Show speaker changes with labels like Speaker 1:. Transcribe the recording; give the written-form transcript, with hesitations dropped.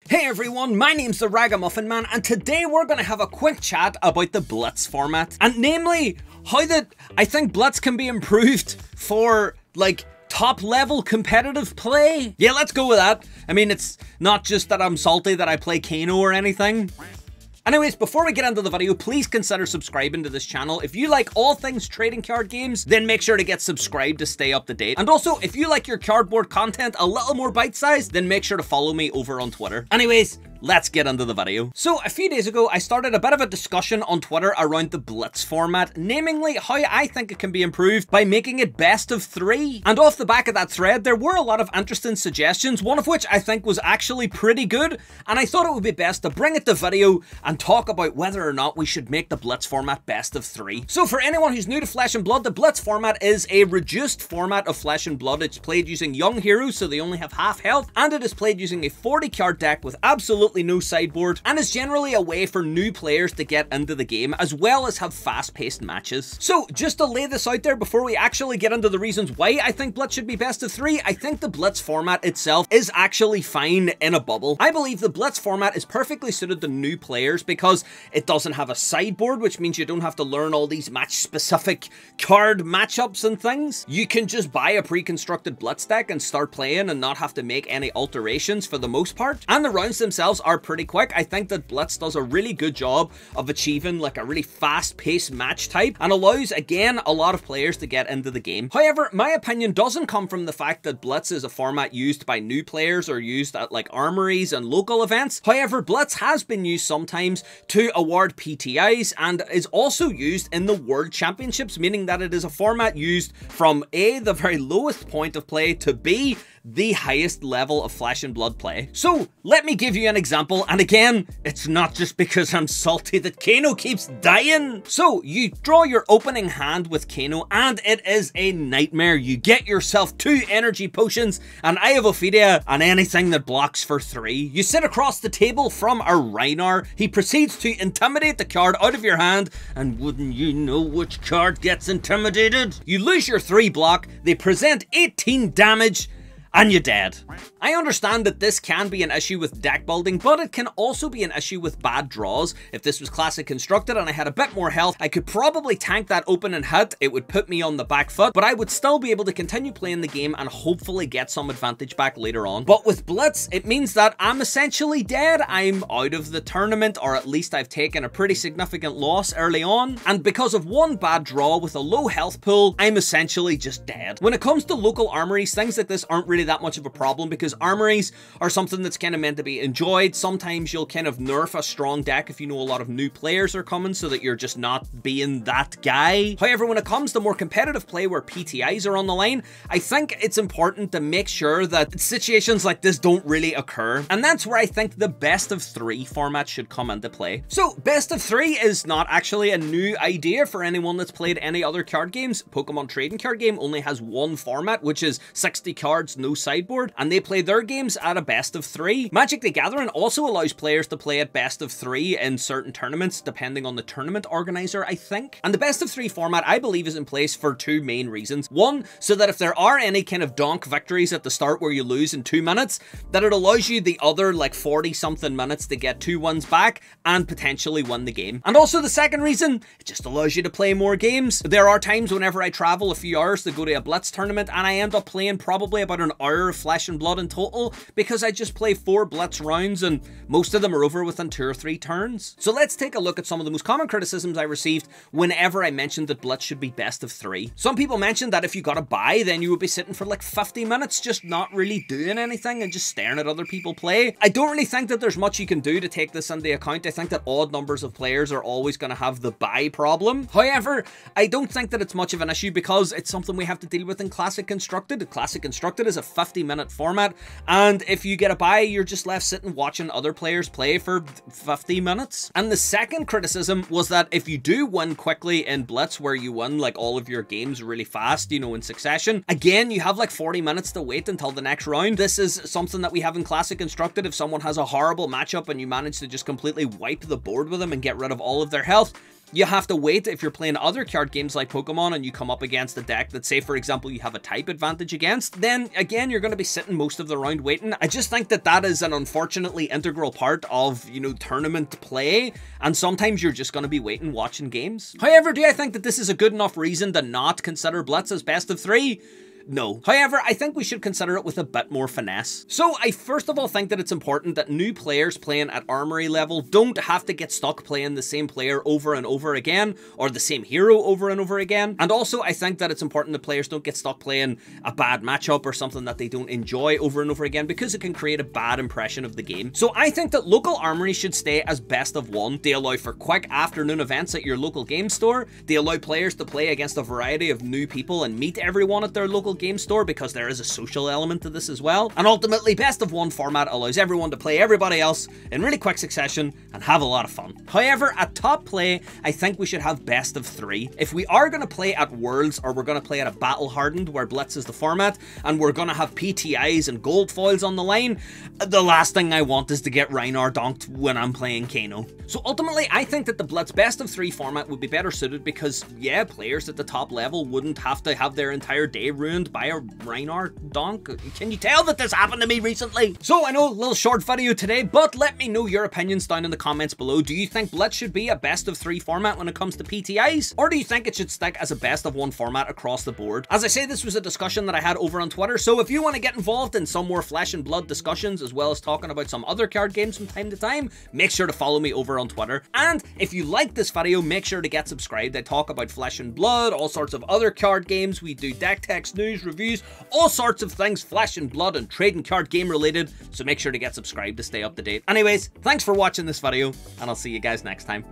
Speaker 1: Hey everyone, my name's the Ragamuffin Man, and today we're going to have a quick chat about the Blitz format, and namely, how that I think Blitz can be improved for, like, top level competitive play. Yeah, let's go with that. I mean, it's not just that I'm salty that I play Kano or anything. Anyways, before we get into the video, please consider subscribing to this channel. If you like all things trading card games, then make sure to get subscribed to stay up to date. And also, if you like your cardboard content a little more bite-sized, then make sure to follow me over on Twitter. Anyways, let's get into the video. So, a few days ago, I started a bit of a discussion on Twitter around the Blitz format, namely how I think it can be improved by making it best of 3. And off the back of that thread, there were a lot of interesting suggestions, one of which I think was actually pretty good, and I thought it would be best to bring it to video and talk about whether or not we should make the Blitz format best of 3. So for anyone who's new to Flesh and Blood, the Blitz format is a reduced format of Flesh and Blood. It's played using young heroes, so they only have half health, and it is played using a 40 card deck with absolutely no sideboard, and is generally a way for new players to get into the game, as well as have fast-paced matches. So just to lay this out there before we actually get into the reasons why I think Blitz should be best of 3, I think the Blitz format itself is actually fine in a bubble. I believe the Blitz format is perfectly suited to new players because it doesn't have a sideboard, which means you don't have to learn all these match-specific card matchups and things. You can just buy a pre-constructed Blitz deck and start playing and not have to make any alterations for the most part. And the rounds themselves are pretty quick. I think that Blitz does a really good job of achieving like a really fast-paced match type and allows, again, a lot of players to get into the game. However, my opinion doesn't come from the fact that Blitz is a format used by new players or used at like armories and local events. However, Blitz has been used sometimes to award PTIs and is also used in the World Championships, meaning that it is a format used from A, the very lowest point of play, to B, the highest level of Flesh and Blood play. So let me give you an example, and again, it's not just because I'm salty that Kano keeps dying. So you draw your opening hand with Kano, and it is a nightmare. You get yourself 2 energy potions, an Eye of Ophidia, and anything that blocks for 3. You sit across the table from a Reinar. He proceeds to intimidate the card out of your hand, and wouldn't you know which card gets intimidated? You lose your 3 block, they present 18 damage, and you're dead. I understand that this can be an issue with deck building, but it can also be an issue with bad draws. If this was classic constructed and I had a bit more health, I could probably tank that opening hit. It would put me on the back foot, but I would still be able to continue playing the game and hopefully get some advantage back later on. But with Blitz, it means that I'm essentially dead. I'm out of the tournament, or at least I've taken a pretty significant loss early on, and because of one bad draw with a low health pool, I'm essentially just dead. When it comes to local armories, things like this aren't really that much of a problem because armories are something that's kind of meant to be enjoyed. Sometimes you'll kind of nerf a strong deck if you know a lot of new players are coming so that you're just not being that guy. However, when it comes to more competitive play where PTIs are on the line, I think it's important to make sure that situations like this don't really occur. And that's where I think the best of 3 format should come into play. So best of 3 is not actually a new idea for anyone that's played any other card games. Pokemon trading card game only has one format, which is 60 cards, no sideboard, and they play their games at a best of 3. Magic the Gathering also allows players to play at best of 3 in certain tournaments, depending on the tournament organizer, I think. And the best of 3 format, I believe, is in place for 2 main reasons. One, so that if there are any kind of donk victories at the start where you lose in 2 minutes, that it allows you the other like 40 something minutes to get 2 wins back and potentially win the game. And also the second reason, it just allows you to play more games. There are times whenever I travel a few hours to go to a Blitz tournament and I end up playing probably about an hour of Flesh and Blood in total because I just play 4 Blitz rounds and most of them are over within 2 or 3 turns. So let's take a look at some of the most common criticisms I received whenever I mentioned that Blitz should be best of 3. Some people mentioned that if you got a buy, then you would be sitting for like 50 minutes just not really doing anything and just staring at other people play. I don't really think that there's much you can do to take this into account. I think that odd numbers of players are always going to have the buy problem. However, I don't think that it's much of an issue because it's something we have to deal with in Classic Constructed. Classic Constructed is a 50-minute format, and if you get a buy, you're just left sitting watching other players play for 50 minutes. And the second criticism was that if you do win quickly in Blitz, where you win like all of your games really fast, you know, in succession, again, you have like 40 minutes to wait until the next round. This is something that we have in Classic Constructed. If someone has a horrible matchup and you manage to just completely wipe the board with them and get rid of all of their health, You have to wait if you're playing other card games like Pokemon and you come up against a deck that, say for example, you have a type advantage against, then again you're going to be sitting most of the round waiting. I just think that that is an unfortunately integral part of, you know, tournament play, and sometimes you're just going to be waiting watching games. However, do I think that this is a good enough reason to not consider Blitz as best of 3? No. However, I think we should consider it with a bit more finesse. So I first of all think that it's important that new players playing at Armory level don't have to get stuck playing the same player over and over again, or the same hero over and over again. And also I think that it's important that players don't get stuck playing a bad matchup or something that they don't enjoy over and over again, because it can create a bad impression of the game. So I think that local Armory should stay as best of 1. They allow for quick afternoon events at your local game store. They allow players to play against a variety of new people and meet everyone at their local game store, because there is a social element to this as well. And ultimately, best of 1 format allows everyone to play everybody else in really quick succession and have a lot of fun. However, at top play, I think we should have best of 3. If we are going to play at Worlds, or we're going to play at a battle hardened where Blitz is the format, and we're going to have PTIs and gold foils on the line, the last thing I want is to get Reinar donked when I'm playing Kano. So ultimately, I think that the Blitz best of 3 format would be better suited, because yeah, players at the top level wouldn't have to have their entire day ruined by a Reinar donk. Can you tell that this happened to me recently? So I know, a little short video today, but let me know your opinions down in the comments below. Do you think Blitz should be a best of 3 format when it comes to PTIs? Or do you think it should stick as a best of 1 format across the board? As I say, this was a discussion that I had over on Twitter, so if you want to get involved in some more Flesh and Blood discussions, as well as talking about some other card games from time to time, make sure to follow me over on Twitter. And if you like this video, make sure to get subscribed. I talk about Flesh and Blood, all sorts of other card games. We do deck text news, reviews, all sorts of things Flesh and Blood and trading card game related, so make sure to get subscribed to stay up to date. Anyways, thanks for watching this video, and I'll see you guys next time.